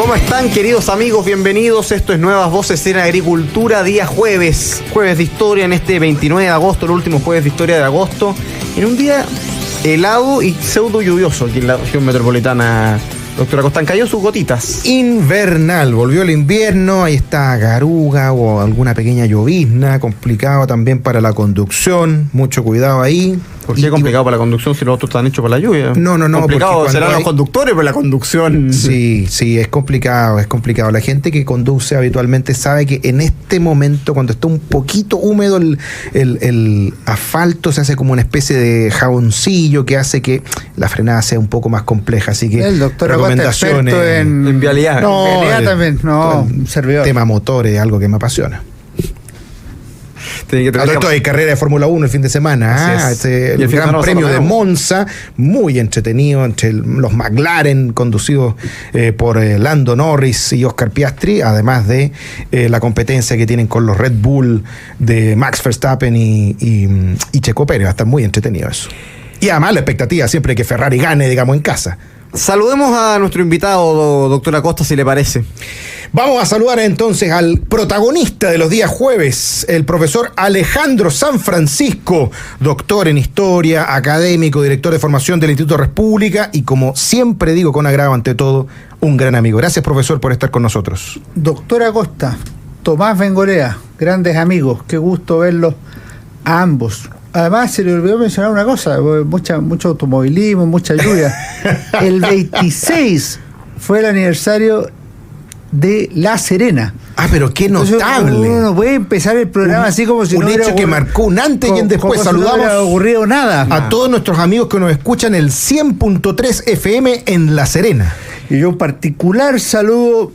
¿Cómo están, queridos amigos? Bienvenidos. Esto es Nuevas Voces en Agricultura, día jueves de historia en este 29 de agosto, el último jueves de historia de agosto, en un día helado y pseudo lluvioso aquí en la región metropolitana. Doctora Costán, cayó sus gotitas. Invernal, volvió el invierno, ahí está garuga o alguna pequeña llovizna, complicado también para la conducción, mucho cuidado ahí. ¿Por qué complicado para la conducción si los otros están hechos para la lluvia? No. Complicado serán los conductores, pero la conducción... Sí, es complicado. La gente que conduce habitualmente sabe que en este momento, cuando está un poquito húmedo el asfalto, se hace como una especie de jaboncillo que hace que la frenada sea un poco más compleja. Así que el doctor recomendaciones en vialidad. No, en vialidad también, un servidor. Tema motores, algo que me apasiona. Hay carrera de Fórmula 1 el fin de semana. El Gran Premio de Monza, muy entretenido, entre los McLaren conducidos por Lando Norris y Oscar Piastri, además de la competencia que tienen con los Red Bull de Max Verstappen y Checo Pérez. Va a estar muy entretenido eso. Y además la expectativa siempre que Ferrari gane, digamos, en casa. Saludemos a nuestro invitado, doctora Costa, si le parece. Vamos a saludar entonces al protagonista de los días jueves, el profesor Alejandro Sanfrancisco, doctor en historia, académico, director de formación del Instituto República y, como siempre digo con agrado ante todo, un gran amigo. Gracias, profesor, por estar con nosotros. Doctora Costa, Tomás Bengorea, grandes amigos, qué gusto verlos a ambos. Además, se le olvidó mencionar una cosa, mucho automovilismo, mucha lluvia. El 26 fue el aniversario de La Serena. Pero qué notable. Entonces, uno no puede empezar el programa así como si un hecho que marcó un antes y un después. Saludamos no hubiera ocurrido nada a todos nuestros amigos que nos escuchan el 100.3 FM en La Serena. Y yo un particular saludo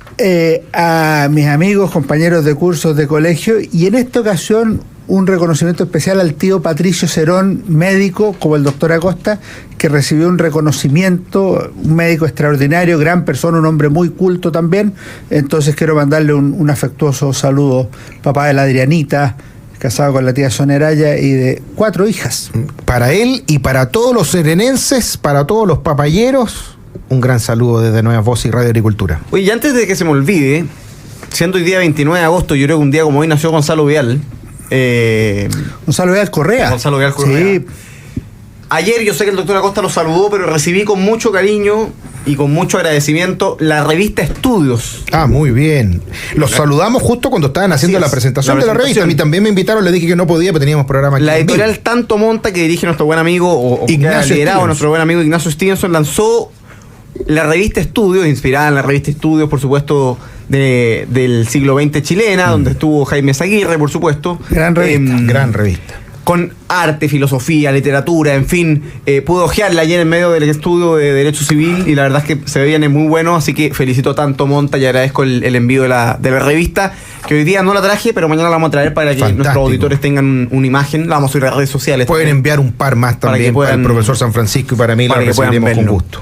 a mis amigos, compañeros de cursos de colegio, y en esta ocasión un reconocimiento especial al tío Patricio Cerón, médico, como el doctor Acosta, que recibió un reconocimiento, un médico extraordinario, gran persona, un hombre muy culto también. Entonces quiero mandarle un afectuoso saludo, papá de la Adrianita, casado con la tía Soneraya y de 4 hijas. Para él y para todos los serenenses, para todos los papayeros, un gran saludo desde Nuevas Voces y Radio Agricultura. Oye, y antes de que se me olvide, siendo hoy día 29 de agosto, yo creo que un día como hoy nació Gonzalo Vial. Gonzalo Vial Correa. Sí. Ayer yo sé que el doctor Acosta lo saludó, pero recibí con mucho cariño y con mucho agradecimiento la revista Estudios. Muy bien. Los saludamos justo cuando estaban haciendo la presentación de la revista. A mí también me invitaron, le dije que no podía, pero teníamos programa aquí. La editorial Tanto Monta, que dirige nuestro buen amigo, o Ignacio liderado nuestro buen amigo Ignacio Stevenson, lanzó la revista Estudios, inspirada en la revista Estudios, por supuesto, del siglo XX chilena, donde estuvo Jaime Zaguirre, por supuesto. Gran revista. Con arte, filosofía, literatura, en fin. Pude ojearla ayer en medio del estudio de Derecho Civil y la verdad es que se veían muy buenos, así que felicito tanto Monta y agradezco el envío de la revista, que hoy día no la traje, pero mañana la vamos a traer para que nuestros auditores tengan una imagen. La vamos a subir a las redes sociales. Pueden enviar un par más también para el profesor Sanfrancisco y para mí, la recibiremos con gusto.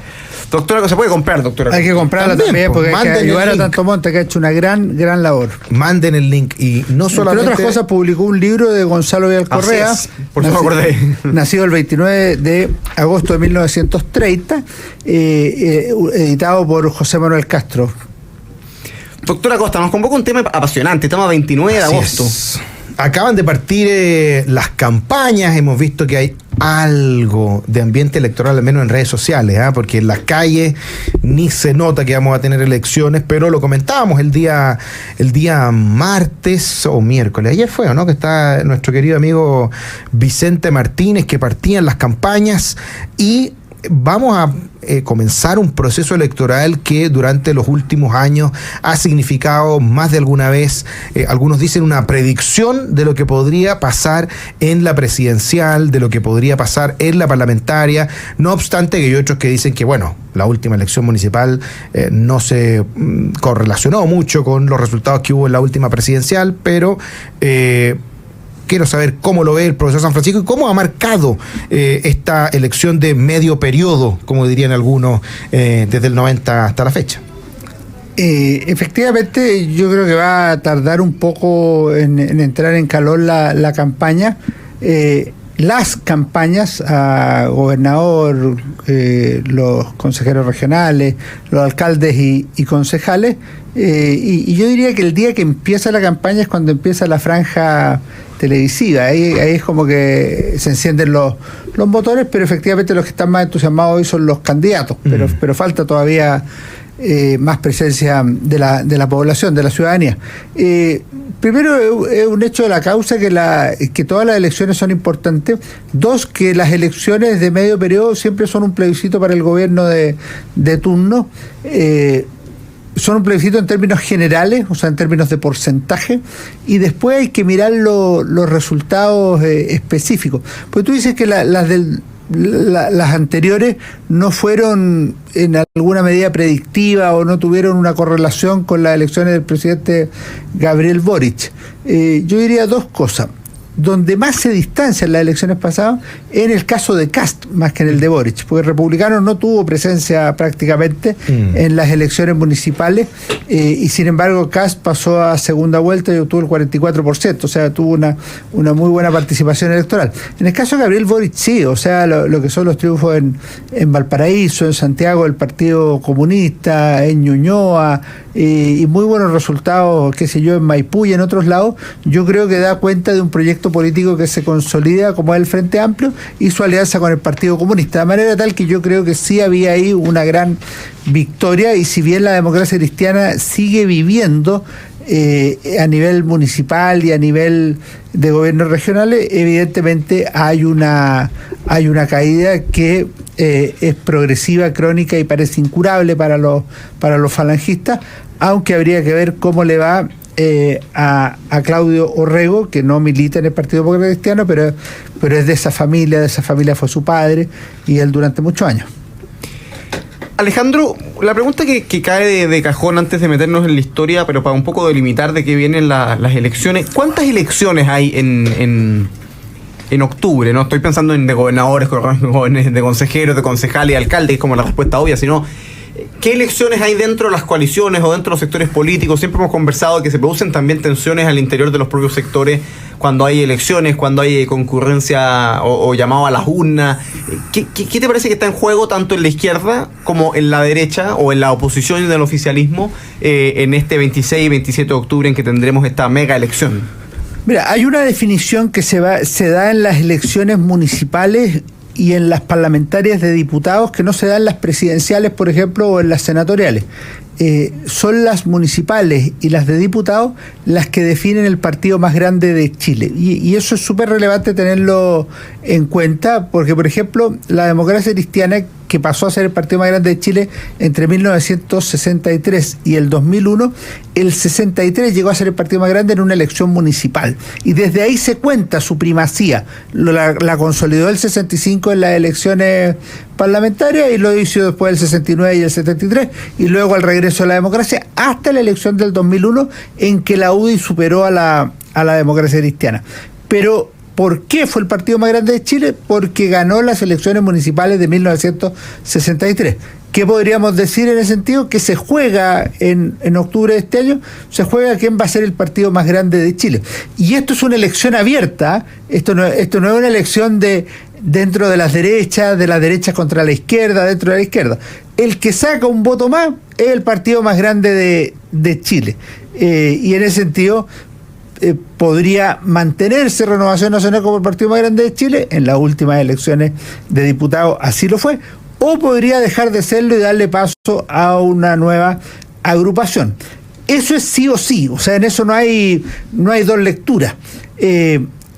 Doctora, se puede comprar, doctora. Hay que comprarla también porque hay que ayudar a Tanto Monta, que ha hecho una gran labor. Manden el link y no solamente... Entre otras cosas, publicó un libro de Gonzalo Vial Correa. Por eso me acordé. Nacido el 29 de agosto de 1930, editado por José Manuel Castro. Doctora Costa, nos convoca un tema apasionante, tema 29 de agosto. Acaban de partir las campañas, hemos visto que hay algo de ambiente electoral, al menos en redes sociales, porque en las calles ni se nota que vamos a tener elecciones, pero lo comentábamos el día martes o miércoles, ayer fue, ¿no? Que está nuestro querido amigo Vicente Martínez, que partían las campañas y vamos a comenzar un proceso electoral que durante los últimos años ha significado más de alguna vez, algunos dicen una predicción de lo que podría pasar en la presidencial, de lo que podría pasar en la parlamentaria, no obstante que hay otros que dicen que, bueno, la última elección municipal no se correlacionó mucho con los resultados que hubo en la última presidencial, pero... quiero saber cómo lo ve el profesor Sanfrancisco y cómo ha marcado esta elección de medio periodo, como dirían algunos, desde el 90 hasta la fecha. Efectivamente, yo creo que va a tardar un poco en entrar en calor la campaña. las campañas a gobernador, los consejeros regionales, los alcaldes y concejales, y yo diría que el día que empieza la campaña es cuando empieza la franja televisiva. Ahí es como que se encienden los motores, pero efectivamente los que están más entusiasmados hoy son los candidatos, pero falta todavía más presencia de la población, de la ciudadanía. Primero, es un hecho de la causa que todas las elecciones son importantes. Dos, que las elecciones de medio periodo siempre son un plebiscito para el gobierno de turno. Son un plebiscito en términos generales, o sea, en términos de porcentaje, y después hay que mirar los resultados específicos. Pues tú dices que las anteriores no fueron en alguna medida predictiva o no tuvieron una correlación con las elecciones del presidente Gabriel Boric. Yo diría dos cosas. Donde más se distancian las elecciones pasadas en el caso de Kast más que en el de Boric, porque el republicano no tuvo presencia prácticamente en las elecciones municipales, y sin embargo Kast pasó a segunda vuelta y obtuvo el 44%, o sea, tuvo una muy buena participación electoral. En el caso de Gabriel Boric sí, o sea, lo que son los triunfos en Valparaíso, en Santiago del Partido Comunista, en Ñuñoa, y muy buenos resultados, qué sé yo, en Maipú y en otros lados, yo creo que da cuenta de un proyecto político que se consolida como es el Frente Amplio y su alianza con el Partido Comunista, de manera tal que yo creo que sí había ahí una gran victoria, y si bien la democracia cristiana sigue viviendo a nivel municipal y a nivel de gobiernos regionales, evidentemente hay una caída que es progresiva, crónica y parece incurable para los falangistas, aunque habría que ver cómo le va a Claudio Orrego, que no milita en el Partido Demócrata Cristiano, pero es de esa familia fue su padre y él durante muchos años. Alejandro, la pregunta que cae de cajón antes de meternos en la historia, pero para un poco delimitar de qué vienen las elecciones, ¿cuántas elecciones hay en octubre? No estoy pensando en de gobernadores, de consejeros, de concejales y alcaldes, como la respuesta obvia, sino ¿qué elecciones hay dentro de las coaliciones o dentro de los sectores políticos? Siempre hemos conversado que se producen también tensiones al interior de los propios sectores cuando hay elecciones, cuando hay concurrencia o llamado a las urnas. ¿Qué te parece que está en juego tanto en la izquierda como en la derecha o en la oposición y en el oficialismo en este 26 y 27 de octubre en que tendremos esta mega elección? Mira, hay una definición que se da en las elecciones municipales y en las parlamentarias de diputados que no se dan en las presidenciales, por ejemplo, o en las senatoriales. Son las municipales y las de diputados las que definen el partido más grande de Chile. Y eso es súper relevante tenerlo en cuenta, porque, por ejemplo, la democracia cristiana, que pasó a ser el partido más grande de Chile entre 1963 y el 2001, el 63 llegó a ser el partido más grande en una elección municipal. Y desde ahí se cuenta su primacía. La consolidó el 65 en las elecciones parlamentarias y lo hizo después el 69 y el 73, y luego al regreso a la democracia hasta la elección del 2001 en que la UDI superó a la democracia cristiana. Pero ¿por qué fue el partido más grande de Chile? Porque ganó las elecciones municipales de 1963. ¿Qué podríamos decir en ese sentido? Que se juega en octubre de este año, se juega quién va a ser el partido más grande de Chile. Y esto es una elección abierta, esto no es una elección dentro de las derechas contra la izquierda, dentro de la izquierda. El que saca un voto más es el partido más grande de Chile. Y en ese sentido podría mantenerse Renovación Nacional como el partido más grande de Chile. En las últimas elecciones de diputados así lo fue, o podría dejar de serlo y darle paso a una nueva agrupación. Eso es sí o sí, o sea, en eso no hay dos lecturas.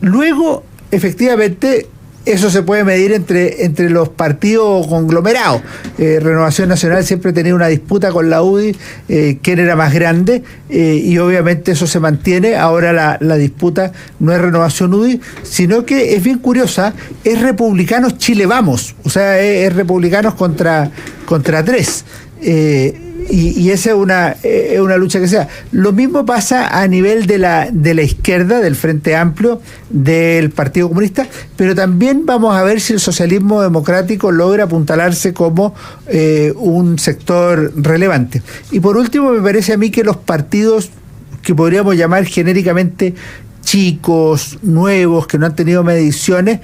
Luego, efectivamente, eso se puede medir entre los partidos conglomerados. Renovación Nacional siempre ha tenido una disputa con la UDI, quién era más grande, y obviamente eso se mantiene. Ahora la disputa no es Renovación UDI, sino que es bien curiosa, es Republicanos Chile Vamos, o sea, es Republicanos contra tres. Y esa es una lucha que se da. Lo mismo pasa a nivel de la izquierda, del Frente Amplio, del Partido Comunista, pero también vamos a ver si el socialismo democrático logra apuntalarse como un sector relevante. Y por último, me parece a mí que los partidos que podríamos llamar genéricamente chicos, nuevos, que no han tenido mediciones,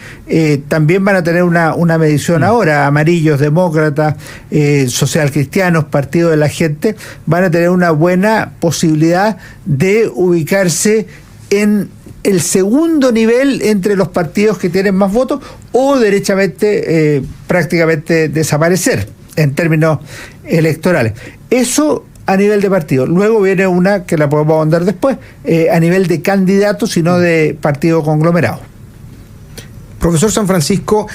también van a tener una medición ahora. Amarillos, demócratas, socialcristianos, Partido de la Gente, van a tener una buena posibilidad de ubicarse en el segundo nivel entre los partidos que tienen más votos, o derechamente prácticamente desaparecer en términos electorales. Eso a nivel de partido. Luego viene una que la podemos ahondar después, a nivel de candidatos y no de partido conglomerado. Profesor Sanfrancisco,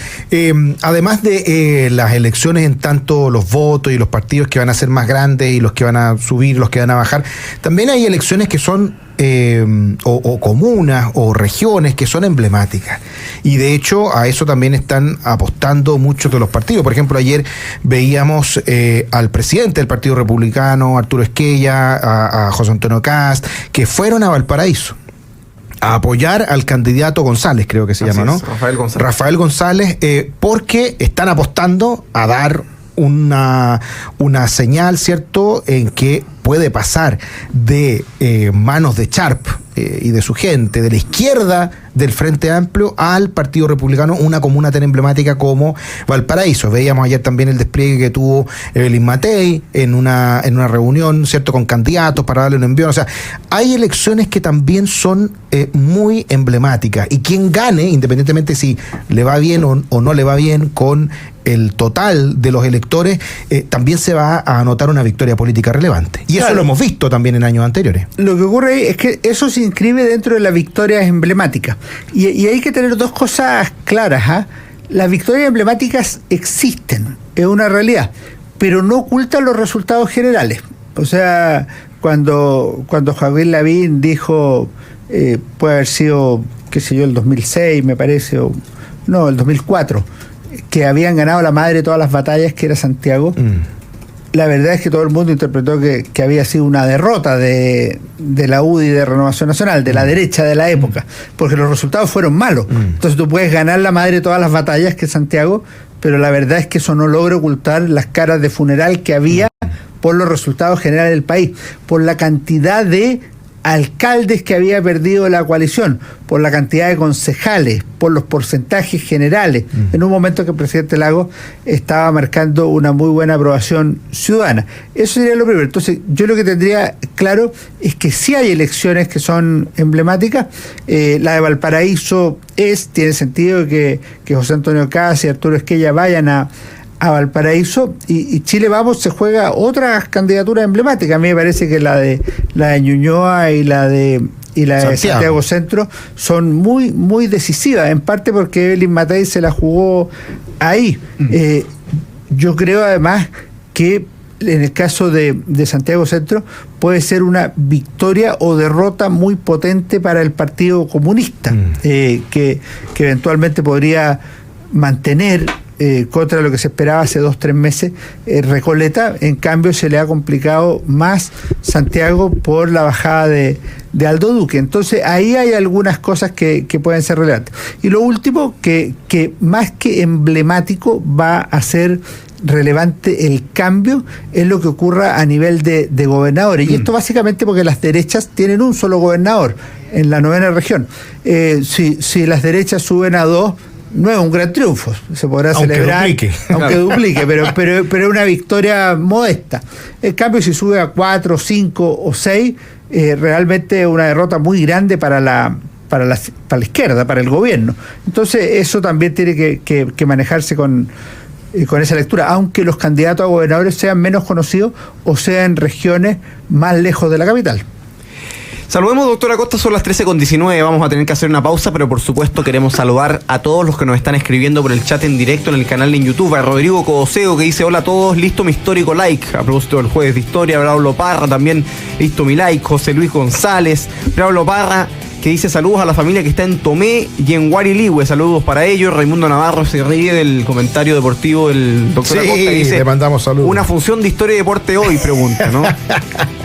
además de las elecciones en tanto los votos y los partidos que van a ser más grandes y los que van a subir, los que van a bajar, también hay elecciones que son o comunas o regiones que son emblemáticas, y de hecho a eso también están apostando muchos de los partidos. Por ejemplo, ayer veíamos al presidente del Partido Republicano, Arturo Esquella, a José Antonio Kast, que fueron a Valparaíso a apoyar al candidato González, creo que se llama, ¿no? Rafael González, porque están apostando a dar una señal, ¿cierto?, en que puede pasar de manos de Sharp y de su gente, de la izquierda del Frente Amplio, al Partido Republicano, una comuna tan emblemática como Valparaíso. Veíamos ayer también el despliegue que tuvo Evelyn Matei en una reunión, ¿cierto?, con candidatos para darle un envío. O sea, hay elecciones que también son muy emblemáticas, y quien gane, independientemente si le va bien o no le va bien con el total de los electores, también se va a anotar una victoria política relevante. Y eso lo hemos visto también en años anteriores. Lo que ocurre ahí es que eso se inscribe dentro de las victorias emblemáticas. Y hay que tener dos cosas claras. Las victorias emblemáticas existen, es una realidad, pero no ocultan los resultados generales. O sea, cuando Javier Lavín dijo, puede haber sido, qué sé yo, el 2006, me parece, el 2004, que habían ganado la madre de todas las batallas, que era Santiago. La verdad es que todo el mundo interpretó que había sido una derrota de la UDI, de Renovación Nacional, de la derecha de la época, porque los resultados fueron malos. Entonces tú puedes ganar la madre de todas las batallas, que es Santiago, pero la verdad es que eso no logra ocultar las caras de funeral que había por los resultados generales del país, por la cantidad de alcaldes que había perdido la coalición, por la cantidad de concejales, por los porcentajes generales, en un momento que el presidente Lagos estaba marcando una muy buena aprobación ciudadana. Eso sería lo primero. Entonces, yo lo que tendría claro es que sí hay elecciones que son emblemáticas. La de Valparaíso tiene sentido que José Antonio Kast y Arturo Esquella vayan a Valparaíso, y Chile Vamos se juega otras candidaturas emblemáticas. A mí me parece que la de Ñuñoa y la de Santiago Centro son muy, muy decisivas, en parte porque Evelyn Matei se la jugó ahí. Yo creo además que en el caso de Santiago Centro puede ser una victoria o derrota muy potente para el Partido Comunista, que eventualmente podría mantener contra lo que se esperaba hace 2-3 meses Recoleta. En cambio se le ha complicado más Santiago por la bajada de Aldo Duque. Entonces ahí hay algunas cosas que pueden ser relevantes. Y lo último, que más que emblemático va a ser relevante el cambio, es lo que ocurra a nivel de gobernadores. Y esto básicamente porque las derechas tienen un solo gobernador en la 9ª región. Si las derechas suben a 2, no es un gran triunfo, se podrá celebrar, aunque duplique, pero es una victoria modesta. En cambio, si sube a 4, 5 o 6, realmente es una derrota muy grande para la izquierda, para el gobierno. Entonces eso también tiene que manejarse con esa lectura, aunque los candidatos a gobernadores sean menos conocidos o sean regiones más lejos de la capital. Saludemos, doctora Acosta, son las 13:19, vamos a tener que hacer una pausa, pero por supuesto queremos saludar a todos los que nos están escribiendo por el chat en directo en el canal en YouTube. A Rodrigo Codoseo, que dice: hola a todos, listo mi histórico like, a propósito del jueves de historia. Braulio Parra también, listo mi like. José Luis González, Braulio Parra, que dice: saludos a la familia que está en Tomé y en Guariligüe, saludos para ellos. Raimundo Navarro se ríe del comentario deportivo del doctor Acosta, que dice: le mandamos saludos. Una función de historia y deporte hoy, pregunta, ¿no?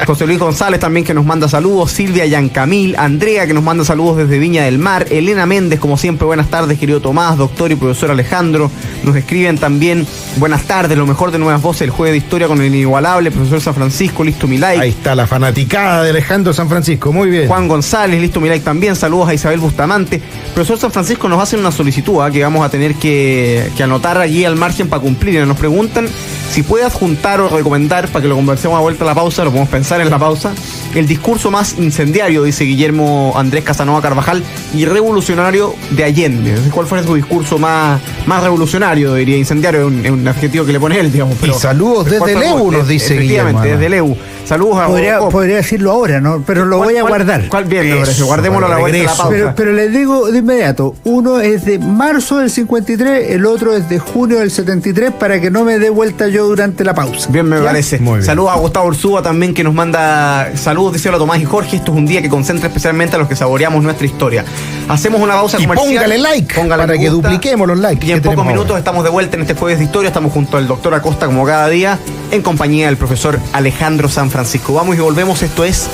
José Luis González también, que nos manda saludos. Silvia Yancamil, Andrea, que nos manda saludos desde Viña del Mar. Elena Méndez, como siempre, buenas tardes, querido Tomás, doctor y profesor Alejandro. Nos escriben también: buenas tardes, lo mejor de Nuevas Voces, el jueves de historia con el inigualable profesor Sanfrancisco, listo mi like. Ahí está la fanaticada de Alejandro Sanfrancisco, muy bien. Juan González, listo mi like también, saludos a Isabel Bustamante. Profesor San Francisco, nos hacen una solicitud que vamos a tener que anotar allí al margen para cumplir. Nos preguntan si puede adjuntar o recomendar, para que lo conversemos a vuelta a la pausa, lo podemos pensar en la pausa, el discurso más incendiario, dice Guillermo Andrés Casanova Carvajal, y revolucionario de Allende. ¿Cuál fue su discurso más revolucionario? Diría incendiario, es un adjetivo que le pone él, digamos. Pero, y saludos desde Leu, nos dice Guillermo. Desde Leu. Saludos a Podría decirlo ahora, ¿no? Pero lo voy a guardar. ¿Cuál bien? Me parece. Guardémoslo a la vuelta de la pausa. Pero les digo de inmediato, uno es de marzo del 53, el otro es de junio del 73, para que no me dé vuelta yo durante la pausa. Bien, me parece. Muy bien. Saludos a Gustavo Ursúa también, que nos manda saludos, dice hola Tomás y Jorge. Esto es un día que concentra especialmente a los que saboreamos nuestra historia. Hacemos una pausa comercial. Póngale like para que dupliquemos los likes. Y en pocos minutos estamos de vuelta en este jueves de historia. Estamos junto al doctor Acosta, como cada día, en compañía del profesor Alejandro San Francisco. Vamos y volvemos. Esto es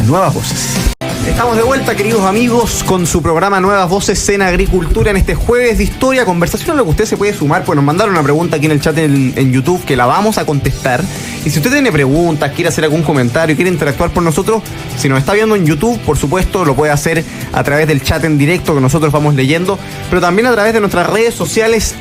Nuevas Voces. Estamos de vuelta, queridos amigos, con su programa Nuevas Voces en Agricultura en este jueves de historia. Conversación a lo que usted se puede sumar, pues nos mandaron una pregunta aquí en el chat en YouTube que la vamos a contestar. Y si usted tiene preguntas, quiere hacer algún comentario, quiere interactuar con nosotros, si nos está viendo en YouTube, por supuesto, lo puede hacer a través del chat en directo que nosotros vamos leyendo, pero también a través de nuestras redes sociales,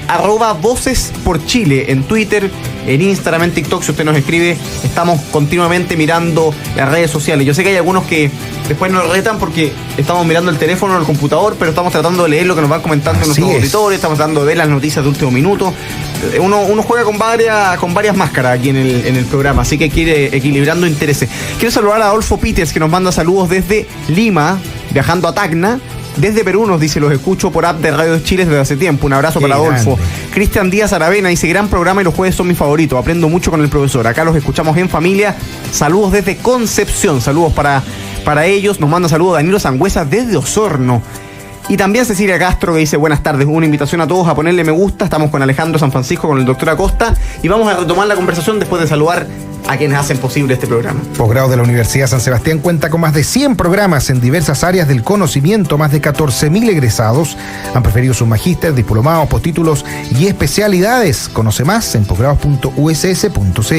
@Voces por Chile, en Twitter, en Instagram, en TikTok. Si usted nos escribe, estamos continuamente mirando las redes sociales. Yo sé que hay algunos que después nos retan porque estamos mirando el teléfono o el computador, pero estamos tratando de leer lo que nos van comentando nuestros auditores, estamos tratando de ver las noticias de último minuto. Uno juega con varias máscaras aquí en el programa, así que quiere equilibrando intereses. Quiero saludar a Adolfo Peters, que nos manda saludos desde Lima, viajando a Tacna. Desde Perú nos dice, los escucho por app de Radio Chile desde hace tiempo. Un abrazo para Adolfo. Cristian Díaz Aravena dice, gran programa y los jueves son mis favoritos. Aprendo mucho con el profesor. Acá los escuchamos en familia. Saludos desde Concepción. Saludos para ellos. Nos manda saludos Danilo Sangüesa desde Osorno. Y también Cecilia Castro, que dice, buenas tardes, una invitación a todos a ponerle me gusta. Estamos con Alejandro San Francisco, con el doctor Acosta, y vamos a retomar la conversación después de saludar a quienes hacen posible este programa. Posgrado de la Universidad San Sebastián cuenta con más de 100 programas en diversas áreas del conocimiento. Más de 14.000 egresados han preferido sus magísteres, diplomados, postítulos y especialidades. Conoce más en posgrados.uss.cl.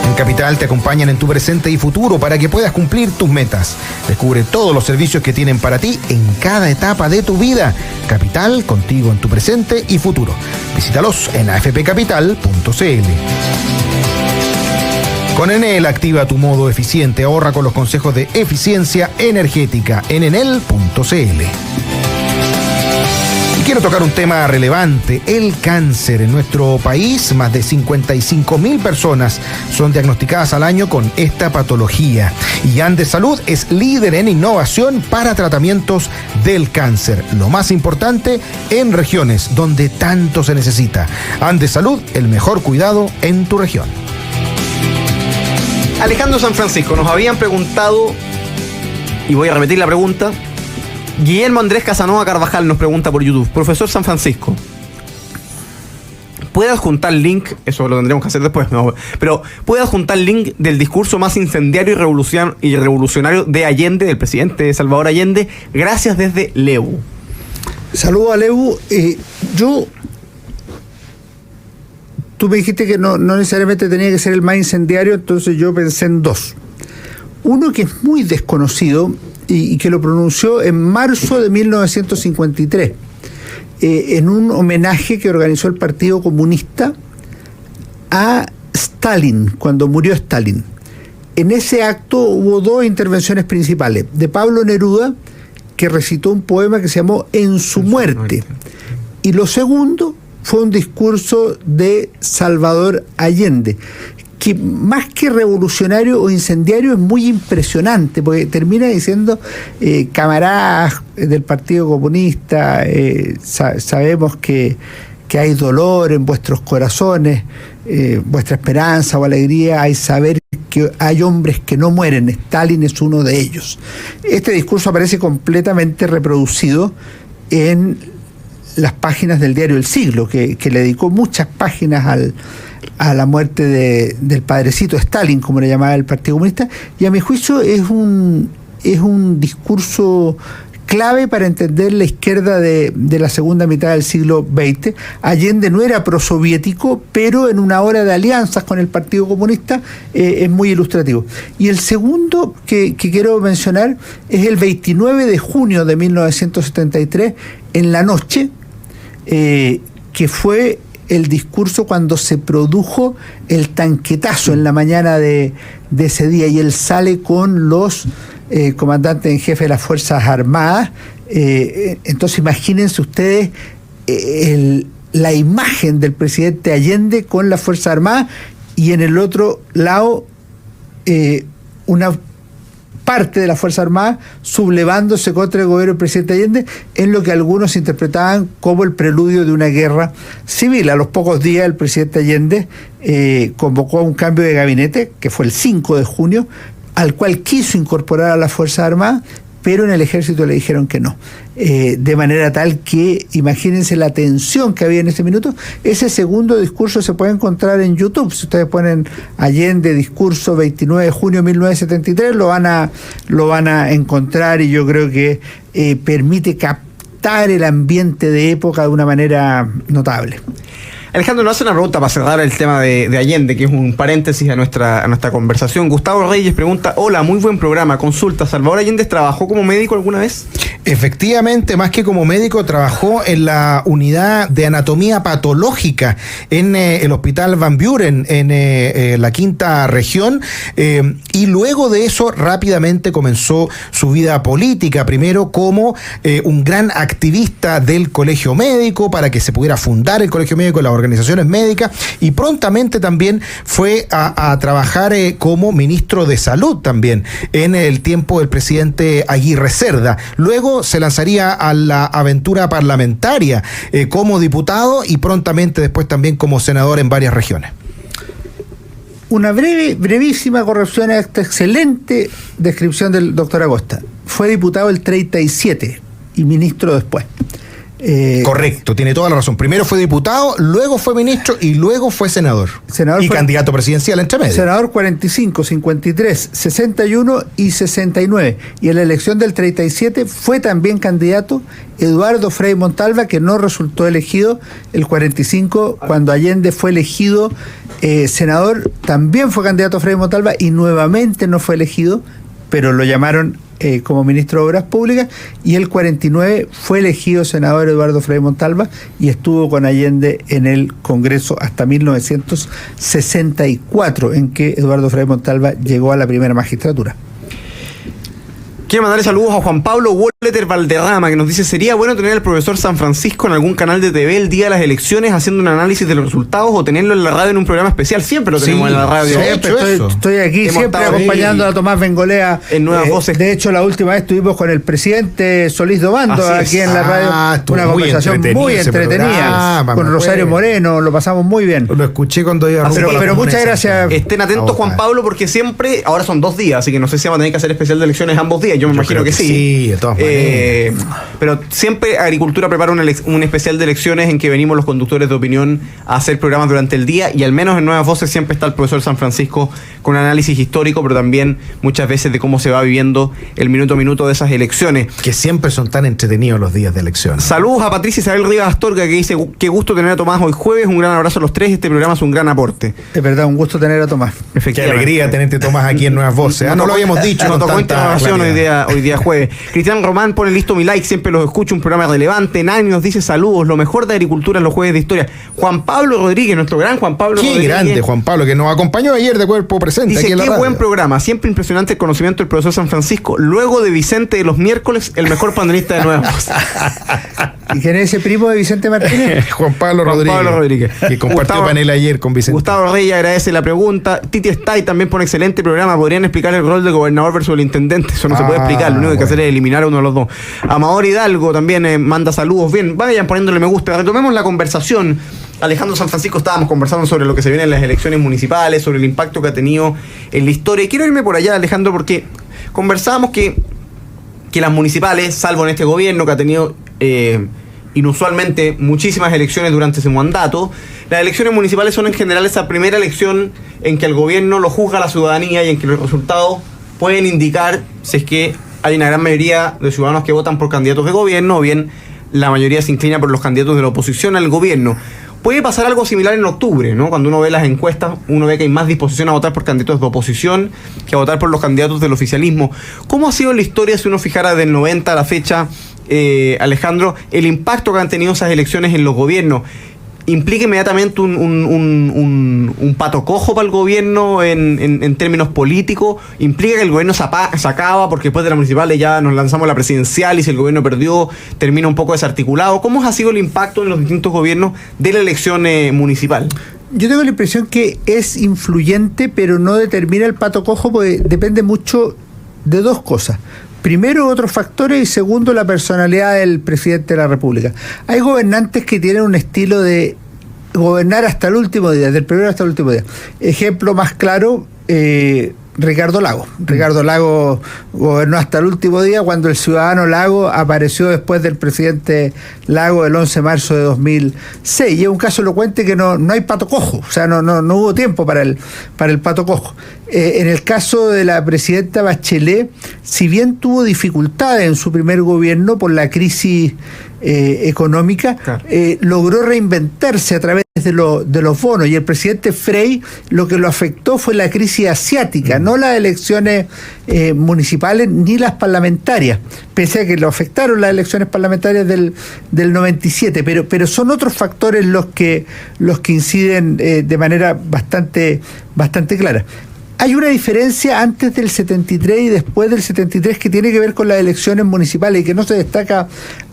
En Capital te acompañan en tu presente y futuro para que puedas cumplir tus metas. Descubre todos los servicios que tienen para ti en cada etapa de tu vida. Capital, contigo en tu presente y futuro. Visítalos en afpcapital.cl. Con Enel activa tu modo eficiente. Ahorra con los consejos de eficiencia energética en enel.cl. Quiero tocar un tema relevante, el cáncer. En nuestro país, más de 55.000 personas son diagnosticadas al año con esta patología. Y Andes Salud es líder en innovación para tratamientos del cáncer. Lo más importante, en regiones donde tanto se necesita. Andes Salud, el mejor cuidado en tu región. Alejandro San Francisco, nos habían preguntado, y voy a repetir la pregunta. Guillermo Andrés Casanova Carvajal nos pregunta por YouTube, profesor San Francisco, ¿puede adjuntar el link? Eso lo tendremos que hacer después, no, pero ¿puede adjuntar el link del discurso más incendiario y revolucionario de Allende, del presidente Salvador Allende? Gracias desde Leu. Saludos a Leu. Tú me dijiste que no necesariamente tenía que ser el más incendiario, entonces yo pensé en dos. Uno que es muy desconocido y que lo pronunció en marzo de 1953, en un homenaje que organizó el Partido Comunista a Stalin, cuando murió Stalin. En ese acto hubo dos intervenciones principales, de Pablo Neruda, que recitó un poema que se llamó En su muerte, y lo segundo fue un discurso de Salvador Allende, que más que revolucionario o incendiario es muy impresionante, porque termina diciendo, camaradas del Partido Comunista, sabemos que hay dolor en vuestros corazones, vuestra esperanza o alegría hay saber que hay hombres que no mueren, Stalin es uno de ellos. Este discurso aparece completamente reproducido en las páginas del diario El Siglo, que le dedicó muchas páginas a la muerte del padrecito Stalin, como le llamaba el Partido Comunista, y a mi juicio es un discurso clave para entender la izquierda de la segunda mitad del siglo XX. Allende no era prosoviético, pero en una hora de alianzas con el Partido Comunista es muy ilustrativo. Y el segundo que quiero mencionar es el 29 de junio de 1973, en la noche, que fue el discurso cuando se produjo el tanquetazo en la mañana de ese día, y él sale con los comandantes en jefe de las Fuerzas Armadas. Entonces imagínense ustedes la imagen del presidente Allende con las Fuerzas Armadas, y en el otro lado una parte de la Fuerza Armada sublevándose contra el gobierno del presidente Allende, en lo que algunos interpretaban como el preludio de una guerra civil. A los pocos días el presidente Allende convocó a un cambio de gabinete, que fue el 5 de junio, al cual quiso incorporar a las Fuerzas Armadas, pero en el ejército le dijeron que no. De manera tal que, imagínense la tensión que había en ese minuto. Ese segundo discurso se puede encontrar en YouTube. Si ustedes ponen Allende discurso 29 de junio de 1973, lo van a encontrar, y yo creo que permite captar el ambiente de época de una manera notable. Alejandro, nos hace una pregunta para cerrar el tema de Allende, que es un paréntesis a nuestra conversación. Gustavo Reyes pregunta: hola, muy buen programa, consulta, ¿Salvador Allende trabajó como médico alguna vez? Efectivamente, más que como médico, trabajó en la unidad de anatomía patológica en el Hospital Van Buren, en la quinta región, y luego de eso rápidamente comenzó su vida política, primero como un gran activista del Colegio Médico, para que se pudiera fundar el Colegio Médico, las organizaciones médicas, y prontamente también fue a trabajar como ministro de Salud también en el tiempo del presidente Aguirre Cerda. Luego se lanzaría a la aventura parlamentaria como diputado, y prontamente después también como senador en varias regiones. Una brevísima corrección a esta excelente descripción del doctor Acosta. Fue diputado el 37 y ministro después. Correcto, tiene toda la razón. Primero fue diputado, luego fue ministro y luego fue senador. Y candidato presidencial entre medio. Senador 45, 53, 61 y 69. Y en la elección del 37 fue también candidato Eduardo Frei Montalva, que no resultó elegido. El 45, cuando Allende fue elegido senador, también fue candidato Frei Montalva y nuevamente no fue elegido, pero lo llamaron como ministro de Obras Públicas, y el 49 fue elegido senador Eduardo Frei Montalva y estuvo con Allende en el Congreso hasta 1964, en que Eduardo Frei Montalva llegó a la primera magistratura. Quiero mandarle saludos a Juan Pablo Walter Valderrama, que nos dice: sería bueno tener al profesor San Francisco en algún canal de TV el día de las elecciones haciendo un análisis de los resultados, o tenerlo en la radio en un programa especial. Siempre lo tenemos en la radio. Estoy aquí siempre acompañando a Tomás Bengolea en Nuevas Voces. De hecho, la última vez estuvimos con el presidente Solís Dobando aquí en la radio. Una conversación muy entretenida con Rosario Moreno. Lo pasamos muy bien. Lo escuché cuando iba pero muchas gracias. Estén atentos, Juan Pablo, porque siempre, ahora son 2 días, así que no sé si vamos a tener que hacer especial de elecciones ambos días. Yo me imagino que sí. Sí, de todas maneras. Pero siempre Agricultura prepara un especial de elecciones en que venimos los conductores de opinión a hacer programas durante el día, y al menos en Nuevas Voces siempre está el profesor San Francisco con análisis histórico, pero también muchas veces de cómo se va viviendo el minuto a minuto de esas elecciones. Que siempre son tan entretenidos los días de elecciones. Saludos a Patricia Isabel Rivas Astorga, que dice: qué gusto tener a Tomás hoy jueves, un gran abrazo a los tres, este programa es un gran aporte. Es verdad, un gusto tener a Tomás. Qué alegría tenerte, Tomás, aquí en Nuevas Voces. No lo habíamos dicho. No tocó información hoy día jueves. Cristian Román pone: listo mi like, siempre los escucho, un programa relevante. Nani nos dice: saludos, lo mejor de Agricultura en los jueves de historia. Juan Pablo Rodríguez, nuestro gran Juan Pablo Rodríguez. Qué grande Juan Pablo, que nos acompañó ayer de cuerpo presente. Dice: aquí en la qué radio. buen programa, siempre impresionante el conocimiento del profesor San Francisco, luego de Vicente de los miércoles, el mejor panelista de Nuevas Voces. ¿Y quién es ese primo de Vicente Martínez? Juan Pablo Rodríguez. Que compartió panel ayer con Vicente. Gustavo Reyes agradece la pregunta. Titi Stay también pone: excelente programa. ¿Podrían explicar el rol del gobernador versus el intendente? Eso no se puede explicar. Lo único que hay que hacer es eliminar a uno de los dos. Amador Hidalgo también manda saludos. Bien, vayan poniéndole me gusta. Retomemos la conversación. Alejandro San Francisco, estábamos conversando sobre lo que se viene en las elecciones municipales, sobre el impacto que ha tenido en la historia. Y quiero irme por allá, Alejandro, porque conversábamos que las municipales, salvo en este gobierno que ha tenido inusualmente muchísimas elecciones durante ese mandato, las elecciones municipales son en general esa primera elección en que el gobierno lo juzga a la ciudadanía y en que los resultados pueden indicar si es que hay una gran mayoría de ciudadanos que votan por candidatos de gobierno, o bien la mayoría se inclina por los candidatos de la oposición al gobierno. Puede pasar algo similar en octubre, ¿no? Cuando uno ve las encuestas, uno ve que hay más disposición a votar por candidatos de oposición que a votar por los candidatos del oficialismo. ¿Cómo ha sido la historia, si uno fijara del 90 a la fecha, Alejandro, el impacto que han tenido esas elecciones en los gobiernos? ¿Implica inmediatamente un pato cojo para el gobierno en términos políticos? ¿Implica que el gobierno se acaba porque después de la municipal ya nos lanzamos a la presidencial y si el gobierno perdió termina un poco desarticulado? ¿Cómo ha sido el impacto en los distintos gobiernos de la elección municipal? Yo tengo la impresión que es influyente, pero no determina el pato cojo, porque depende mucho de dos cosas. Primero, otros factores, y segundo, la personalidad del presidente de la República. Hay gobernantes que tienen un estilo de gobernar hasta el último día, del primero hasta el último día. Ejemplo más claro, Ricardo Lagos. Ricardo Lagos gobernó hasta el último día, cuando el ciudadano Lagos apareció después del presidente Lagos el 11 de marzo de 2006. Y es un caso elocuente que no hay pato cojo, o sea, no hubo tiempo para el pato cojo. En el caso de la presidenta Bachelet, si bien tuvo dificultades en su primer gobierno por la crisis económica, claro, logró reinventarse a través de los bonos, y el presidente Frey lo que lo afectó fue la crisis asiática, no las elecciones municipales ni las parlamentarias, pese a que lo afectaron las elecciones parlamentarias del 97, pero son otros factores los que inciden de manera bastante clara. Hay una diferencia antes del 73 y después del 73 que tiene que ver con las elecciones municipales y que no se destaca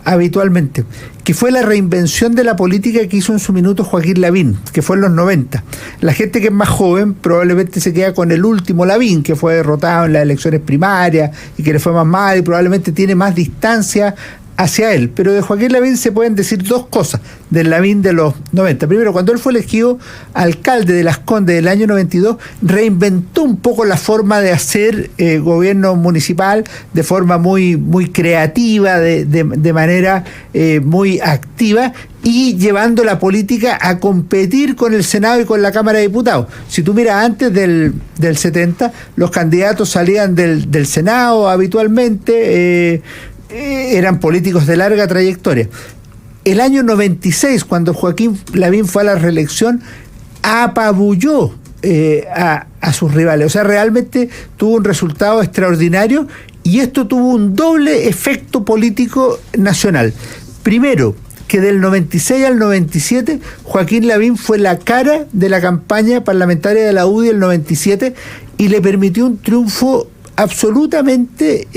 habitualmente, que fue la reinvención de la política que hizo en su minuto Joaquín Lavín, que fue en los 90. La gente que es más joven probablemente se queda con el último Lavín, que fue derrotado en las elecciones primarias y que le fue más mal y probablemente tiene más distancia hacia él. Pero de Joaquín Lavín se pueden decir dos cosas del Lavín de los 90. Primero, cuando él fue elegido alcalde de Las Condes del año 92, reinventó un poco la forma de hacer gobierno municipal de forma muy creativa, de manera muy activa, y llevando la política a competir con el Senado y con la Cámara de Diputados. Si tú miras antes del 70, los candidatos salían del Senado habitualmente, eran políticos de larga trayectoria. El año 96, cuando Joaquín Lavín fue a la reelección, apabulló a sus rivales. O sea, realmente tuvo un resultado extraordinario, y esto tuvo un doble efecto político nacional. Primero, que del 96 al 97 Joaquín Lavín fue la cara de la campaña parlamentaria de la UDI del 97 y le permitió un triunfo absolutamente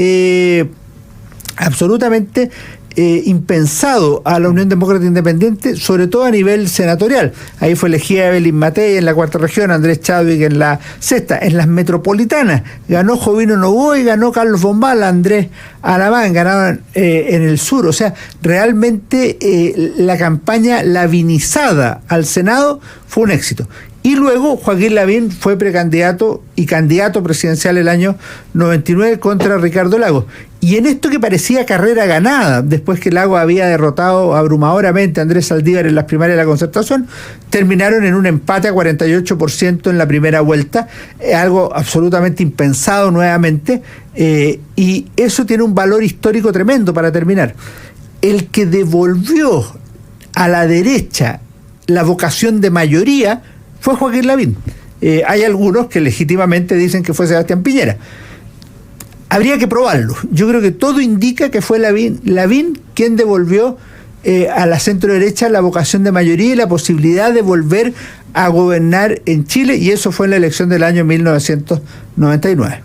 impensado a la Unión Demócrata Independiente, sobre todo a nivel senatorial. Ahí fue elegida Evelyn Matei en la cuarta región, Andrés Chadwick en la sexta. En las metropolitanas ganó Jovino Novoa y ganó Carlos Bombal, Andrés Alamán, ganaron en el sur. O sea, realmente la campaña lavinizada al Senado fue un éxito. Y luego Joaquín Lavín fue precandidato y candidato presidencial el año 99 contra Ricardo Lagos. Y en esto que parecía carrera ganada, después que Lagos había derrotado abrumadoramente a Andrés Saldívar en las primarias de la Concertación, terminaron en un empate a 48% en la primera vuelta, algo absolutamente impensado nuevamente, y eso tiene un valor histórico tremendo para terminar. El que devolvió a la derecha la vocación de mayoría fue Joaquín Lavín. Hay algunos que legítimamente dicen que fue Sebastián Piñera. Habría que probarlo. Yo creo que todo indica que fue Lavín quien devolvió a la centro derecha la vocación de mayoría y la posibilidad de volver a gobernar en Chile, y eso fue en la elección del año 1999.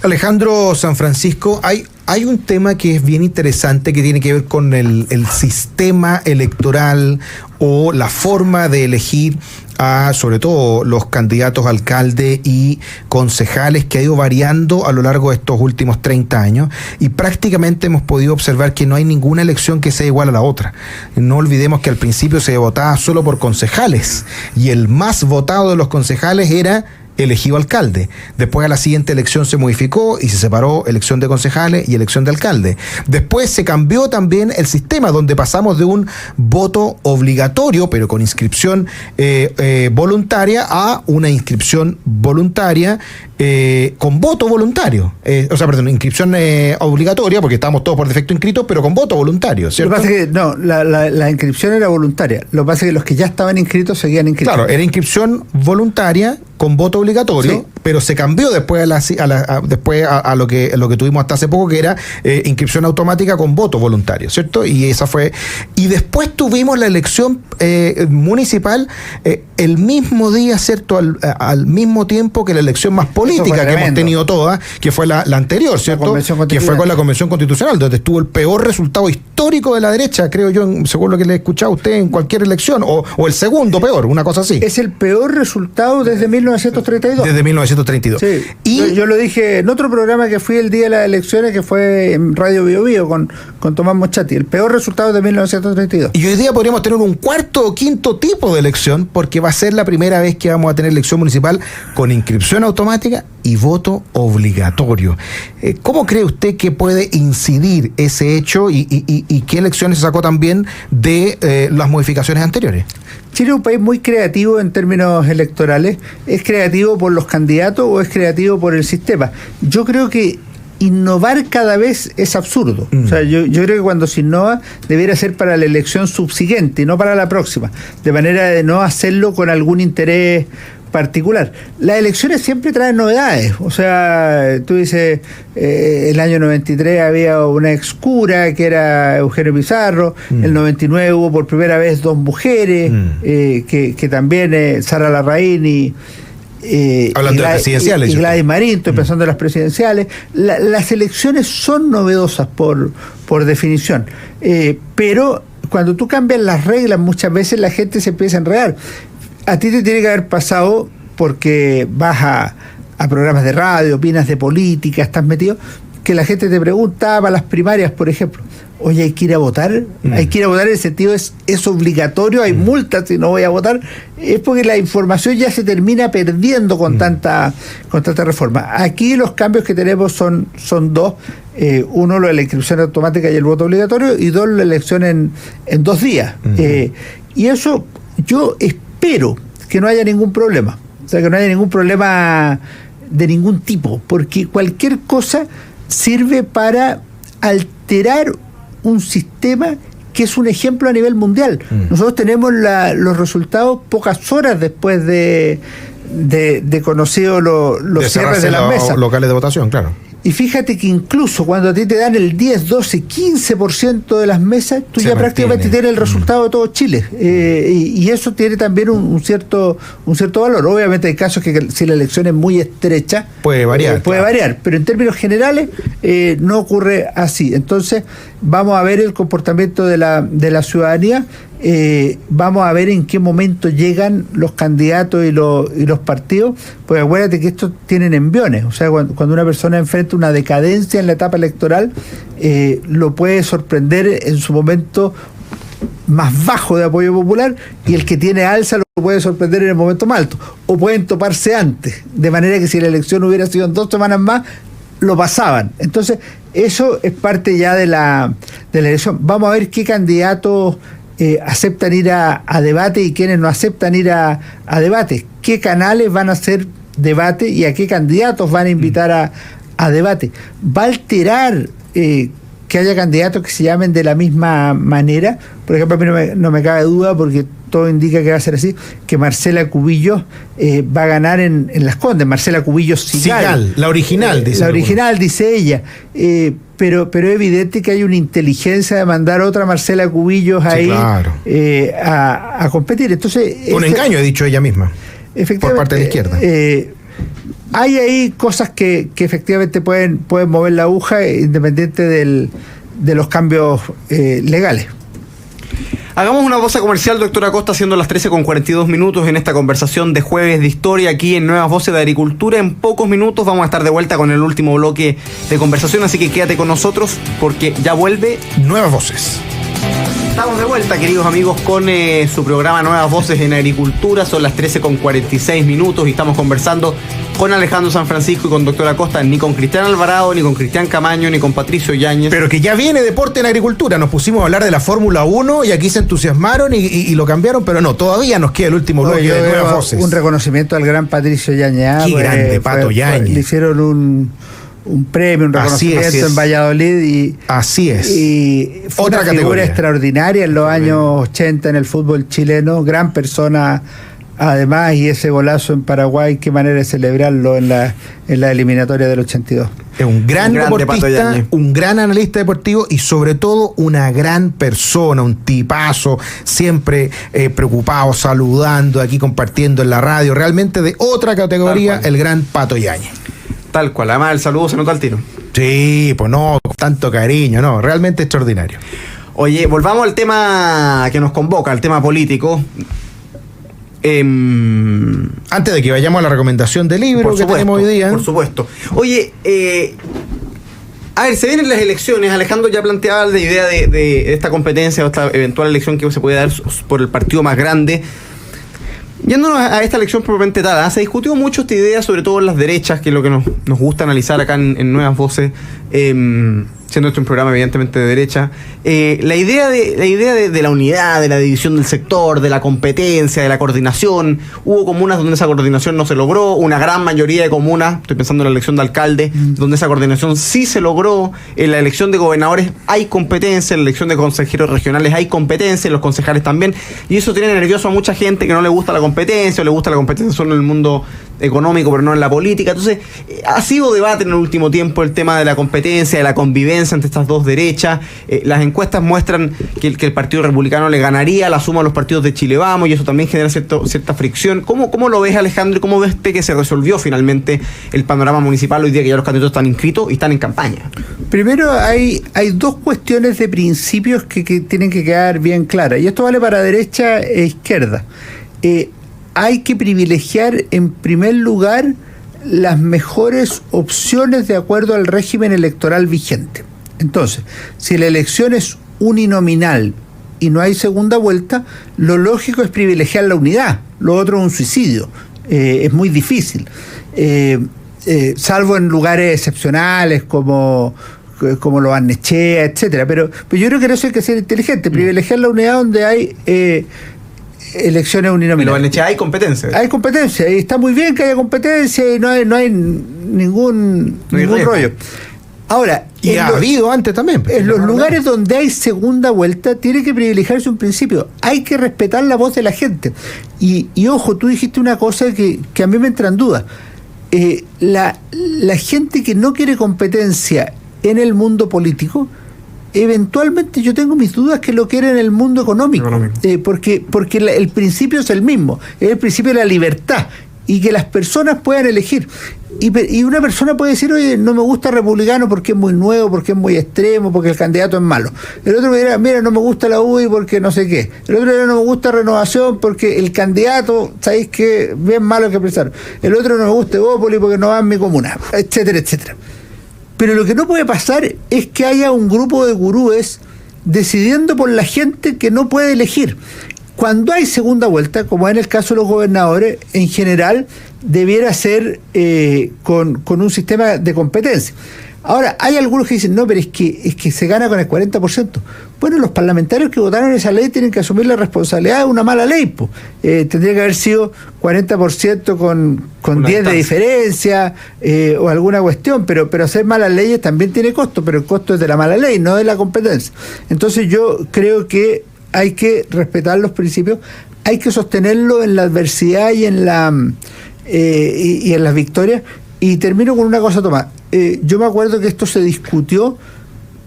Alejandro San Francisco, hay un tema que es bien interesante que tiene que ver con el sistema electoral o la forma de elegir a, sobre todo, los candidatos a alcalde y concejales, que ha ido variando a lo largo de estos últimos 30 años, y prácticamente hemos podido observar que no hay ninguna elección que sea igual a la otra. No olvidemos que al principio se votaba solo por concejales, y el más votado de los concejales era elegido alcalde. Después a la siguiente elección se modificó y se separó elección de concejales y elección de alcalde. Después se cambió también el sistema, donde pasamos de un voto obligatorio, pero con inscripción voluntaria, a una inscripción voluntaria con voto voluntario. Inscripción obligatoria, porque estábamos todos por defecto inscritos, pero con voto voluntario, ¿cierto? Lo que pasa es que no, la inscripción era voluntaria. Lo que pasa es que los que ya estaban inscritos seguían inscritos. Claro, era inscripción voluntaria con voto obligatorio, sí, pero se cambió después a lo que tuvimos hasta hace poco, que era inscripción automática con voto voluntario, ¿cierto? Y esa fue. Y después tuvimos la elección municipal el mismo día, ¿cierto? Al mismo tiempo que la elección más política que hemos tenido todas, que fue la anterior, ¿cierto? Que fue con la Convención Constitucional, donde estuvo el peor resultado histórico de la derecha, creo yo, según lo que le he escuchado a usted, en cualquier elección, o el segundo peor, una cosa así. Es el peor resultado desde 1932. Desde 1932. Sí. Y yo lo dije en otro programa que fui el día de las elecciones, que fue en Radio Bio Bio con Tomás Mochati. El peor resultado de 1932. Y hoy día podríamos tener un cuarto o quinto tipo de elección, porque va a ser la primera vez que vamos a tener elección municipal con inscripción automática y voto obligatorio. ¿Cómo cree usted que puede incidir ese hecho y qué elecciones se sacó también de las modificaciones anteriores? Chile es un país muy creativo en términos electorales. ¿Es creativo por los candidatos o es creativo por el sistema? Yo creo que innovar cada vez es absurdo. O sea, yo creo que cuando se innova debería ser para la elección subsiguiente y no para la próxima, de manera de no hacerlo con algún interés particular. Las elecciones siempre traen novedades. O sea, tú dices, el año 93 había una ex cura que era Eugenio Pizarro, el 99 hubo por primera vez 2 mujeres, que también Sara Larraín y hablando de presidenciales. Y Gladys Marín, estoy pensando en las presidenciales. Las elecciones son novedosas por definición. Pero cuando tú cambias las reglas, muchas veces la gente se empieza a enredar. A ti te tiene que haber pasado, porque vas a programas de radio, opinas de política, estás metido, que la gente te pregunta para las primarias, por ejemplo, oye, ¿hay que ir a votar? Hay que ir a votar en el sentido, ¿es obligatorio? ¿Hay multas si no voy a votar? Es porque la información ya se termina perdiendo con tanta reforma. Aquí los cambios que tenemos son 2. Uno, la inscripción automática y el voto obligatorio, y 2, la elección en 2 días. Y eso yo espero que no haya ningún problema. O sea, que no haya ningún problema de ningún tipo, porque cualquier cosa sirve para alterar un sistema que es un ejemplo a nivel mundial. Nosotros tenemos los resultados pocas horas después de conocido los cierres de las mesas locales de votación, claro. Y fíjate que incluso cuando a ti te dan el 10, 12, 15% de las mesas, tú ya prácticamente tienes el resultado de todo Chile. Y eso tiene también un cierto valor. Obviamente hay casos que si la elección es muy estrecha, puede variar. Pero en términos generales no ocurre así. Entonces vamos a ver el comportamiento de la ciudadanía. Vamos a ver en qué momento llegan los candidatos y los partidos, pues acuérdate que estos tienen enviones. O sea, cuando una persona enfrenta una decadencia en la etapa electoral, lo puede sorprender en su momento más bajo de apoyo popular, y el que tiene alza lo puede sorprender en el momento más alto, o pueden toparse antes, de manera que si la elección hubiera sido en 2 semanas más, lo pasaban. Entonces eso es parte ya de la elección. Vamos a ver qué candidatos aceptan ir a debate y quienes no aceptan ir a debate, qué canales van a hacer debate y a qué candidatos van a invitar a debate. Va a alterar que haya candidatos que se llamen de la misma manera. Por ejemplo, a mí no me cabe duda, porque todo indica que va a ser así, que Marcela Cubillos va a ganar en Las Condes. Marcela Cubillos Sigal, la original, dice. La original, dice ella. Pero es evidente que hay una inteligencia de mandar otra Marcela Cubillos ahí, claro, a competir. Entonces, un engaño, ha dicho ella misma, por parte de la izquierda. Hay ahí cosas que efectivamente pueden mover la aguja, independiente de los cambios legales. Hagamos una pausa comercial, doctor Acosta, siendo las 13:42 en esta conversación de Jueves de Historia aquí en Nuevas Voces de Agricultura. En pocos minutos vamos a estar de vuelta con el último bloque de conversación, así que quédate con nosotros porque ya vuelve Nuevas Voces. Estamos de vuelta, queridos amigos, con su programa Nuevas Voces en Agricultura. Son las 13:46 y estamos conversando con Alejandro San Francisco y con doctor Acosta, ni con Cristian Alvarado, ni con Cristian Camaño, ni con Patricio Yáñez. Pero que ya viene deporte en agricultura. Nos pusimos a hablar de la Fórmula 1 y aquí se entusiasmaron y lo cambiaron, pero no, todavía nos queda el último bloque de Nuevas Voces. Un reconocimiento al gran Patricio Yáñez. Qué grande, Pato Yáñez. Le hicieron un premio, un reconocimiento en Valladolid y así es. Y fue otra una figura categoría extraordinaria en los años 80 en el fútbol chileno, gran persona además, y ese golazo en Paraguay, qué manera de celebrarlo en la eliminatoria del 82. Es un gran deportista, un gran analista deportivo y sobre todo una gran persona, un tipazo, siempre preocupado, saludando, aquí compartiendo en la radio, realmente de otra categoría, el gran Pato Yáñez. Tal cual, además el saludo se nota al tiro. Sí, pues no, con tanto cariño, no, realmente extraordinario. Oye, volvamos al tema que nos convoca, al tema político. Antes de que vayamos a la recomendación de libro que tenemos hoy día. Por supuesto. Oye, a ver, se vienen las elecciones. Alejandro ya planteaba la idea de esta competencia o esta eventual elección que se puede dar por el partido más grande. Yéndonos a esta elección propiamente tal, se discutió mucho esta idea, sobre todo en las derechas, que es lo que nos gusta analizar acá en Nuevas Voces, siendo este un programa evidentemente de derecha. La idea de la unidad, de la división del sector, de la competencia, de la coordinación. Hubo comunas donde esa coordinación no se logró, una gran mayoría de comunas, estoy pensando en la elección de alcalde, donde esa coordinación sí se logró. En la elección de gobernadores hay competencia, en la elección de consejeros regionales hay competencia, en los concejales también, y eso tiene nervioso a mucha gente que no le gusta la competencia, o le gusta la competencia solo en el mundo económico, pero no en la política. Entonces, ha sido debate en el último tiempo el tema de la competencia, de la convivencia entre estas dos derechas. Las encuestas muestran que el Partido Republicano le ganaría la suma a los partidos de Chile Vamos, y eso también genera cierta fricción. ¿Cómo lo ves, Alejandro? ¿Y cómo ves que se resolvió finalmente el panorama municipal hoy día que ya los candidatos están inscritos y están en campaña? Primero, hay dos cuestiones de principios que tienen que quedar bien claras, y esto vale para derecha e izquierda. Hay que privilegiar en primer lugar las mejores opciones de acuerdo al régimen electoral vigente. Entonces, si la elección es uninominal y no hay segunda vuelta, lo lógico es privilegiar la unidad, lo otro es un suicidio, es muy difícil, salvo en lugares excepcionales como lo Barnechea, etcétera, pero yo creo que en eso hay que ser inteligente, privilegiar la unidad donde hay elecciones uninominales. Pero hay competencia. Hay competencia, y está muy bien que haya competencia y no hay ningún rollo. Ahora, y ha habido antes también. En los lugares donde hay segunda vuelta tiene que privilegiarse un principio. Hay que respetar la voz de la gente. Y ojo, tú dijiste una cosa que a mí me entra en duda. La gente que no quiere competencia en el mundo político, eventualmente yo tengo mis dudas que lo quiere en el mundo económico. Porque el principio es el mismo, es el principio de la libertad y que las personas puedan elegir. Y una persona puede decir, oye, no me gusta republicano porque es muy nuevo, porque es muy extremo, porque el candidato es malo. El otro me dirá, mira, no me gusta la UDI porque no sé qué. El otro dirá, no me gusta Renovación porque el candidato, ¿sabéis qué? Bien malo que pensar. El otro no me gusta Evópolis porque no va en mi comuna, etcétera, etcétera. Pero lo que no puede pasar es que haya un grupo de gurúes decidiendo por la gente que no puede elegir. Cuando hay segunda vuelta, como en el caso de los gobernadores, en general debiera ser con un sistema de competencia. Ahora, hay algunos que dicen, no, pero es que se gana con el 40%. Bueno, los parlamentarios que votaron esa ley tienen que asumir la responsabilidad de una mala ley. Tendría que haber sido 40% con 10 de diferencia o alguna cuestión, pero hacer malas leyes también tiene costo, pero el costo es de la mala ley, no de la competencia. Entonces yo creo que hay que respetar los principios, hay que sostenerlo en la adversidad y en las victorias. Y termino con una cosa, Tomás. Yo me acuerdo que esto se discutió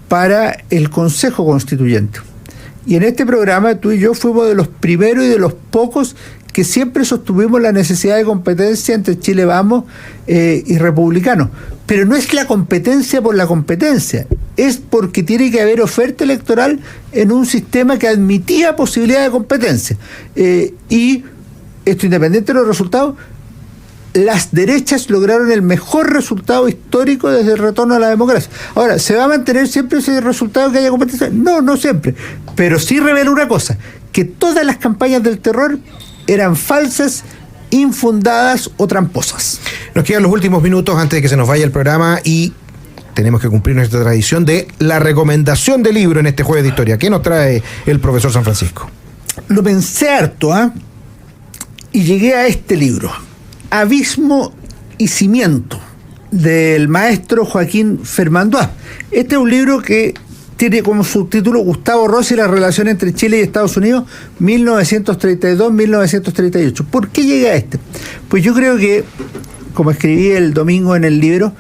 para el Consejo Constituyente. Y en este programa tú y yo fuimos de los primeros y de los pocos que siempre sostuvimos la necesidad de competencia entre Chile Vamos y republicanos. Pero no es la competencia por la competencia, es porque tiene que haber oferta electoral en un sistema que admitía posibilidad de competencia. Y esto, independiente de los resultados, las derechas lograron el mejor resultado histórico desde el retorno a la democracia. Ahora, ¿se va a mantener siempre ese resultado que haya competencia? No, no siempre. Pero sí revela una cosa, que todas las campañas del terror eran falsas, infundadas o tramposas. Nos quedan los últimos minutos antes de que se nos vaya el programa y tenemos que cumplir nuestra tradición de la recomendación de libro en este Jueves de Historia. ¿Qué nos trae el profesor San Francisco? Lo pensé harto, y llegué a este libro, Abismo y Cimiento, del maestro Joaquín Fermandois. Este es un libro que tiene como subtítulo Gustavo Ross y la relación entre Chile y Estados Unidos, 1932-1938. ¿Por qué llegué a este? Pues yo creo que, como escribí el domingo en el libro,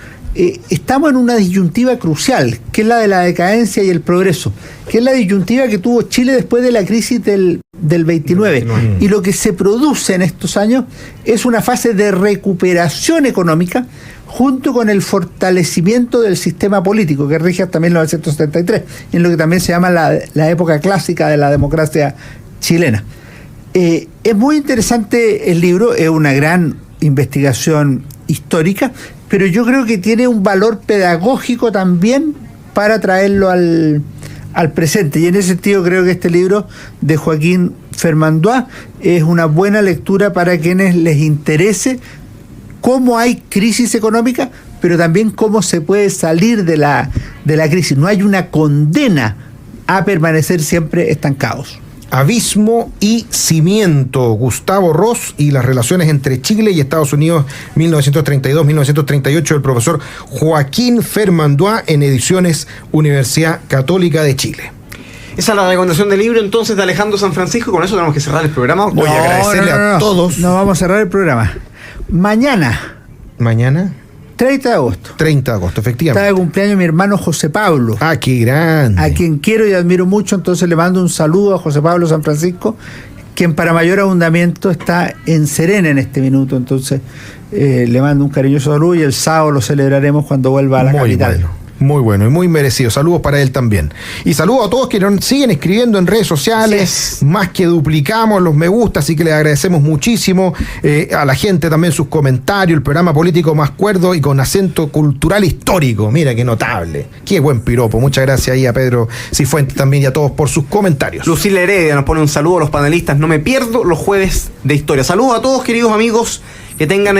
estamos en una disyuntiva crucial, que es la de la decadencia y el progreso, que es la disyuntiva que tuvo Chile después de la crisis del 29. Y lo que se produce en estos años es una fase de recuperación económica junto con el fortalecimiento del sistema político que rige hasta 1973, en lo que también se llama la época clásica de la democracia chilena. Es muy interesante el libro, es una gran investigación histórica, pero yo creo que tiene un valor pedagógico también para traerlo al presente, y en ese sentido creo que este libro de Joaquín Fermandois es una buena lectura para quienes les interese cómo hay crisis económica, pero también cómo se puede salir de la crisis. No hay una condena a permanecer siempre estancados. Abismo y Cimiento, Gustavo Ross y las relaciones entre Chile y Estados Unidos 1932-1938, del profesor Joaquín Fermandois, en ediciones Universidad Católica de Chile. Esa es la recomendación del libro entonces de Alejandro San Francisco. Con eso tenemos que cerrar el programa. Voy a agradecerle a todos. No vamos a cerrar el programa. Mañana, 30 de agosto. 30 de agosto, efectivamente. Está de cumpleaños mi hermano José Pablo. Ah, qué grande. A quien quiero y admiro mucho, entonces le mando un saludo a José Pablo San Francisco, quien para mayor abundamiento está en Serena en este minuto. Entonces le mando un cariñoso saludo y el sábado lo celebraremos cuando vuelva a la capital. Bueno. Muy bueno y muy merecido. Saludos para él también. Y saludos a todos que nos siguen escribiendo en redes sociales. Más que duplicamos los me gusta, así que les agradecemos muchísimo. A la gente también sus comentarios. El programa político más cuerdo y con acento cultural histórico. Mira qué notable. Qué buen piropo. Muchas gracias ahí a Pedro Cifuentes también y a todos por sus comentarios. Lucila Heredia nos pone un saludo a los panelistas. No me pierdo los Jueves de Historia. Saludos a todos, queridos amigos. Que tengan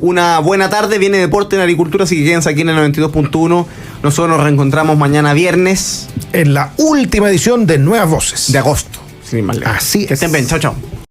una buena tarde. Viene Deporte en Agricultura, así que quédense aquí en el 92.1. Nosotros nos reencontramos mañana viernes. En la última edición de Nuevas Voces. De agosto, sin ir más lejos. Así que estén bien. Chao, chao.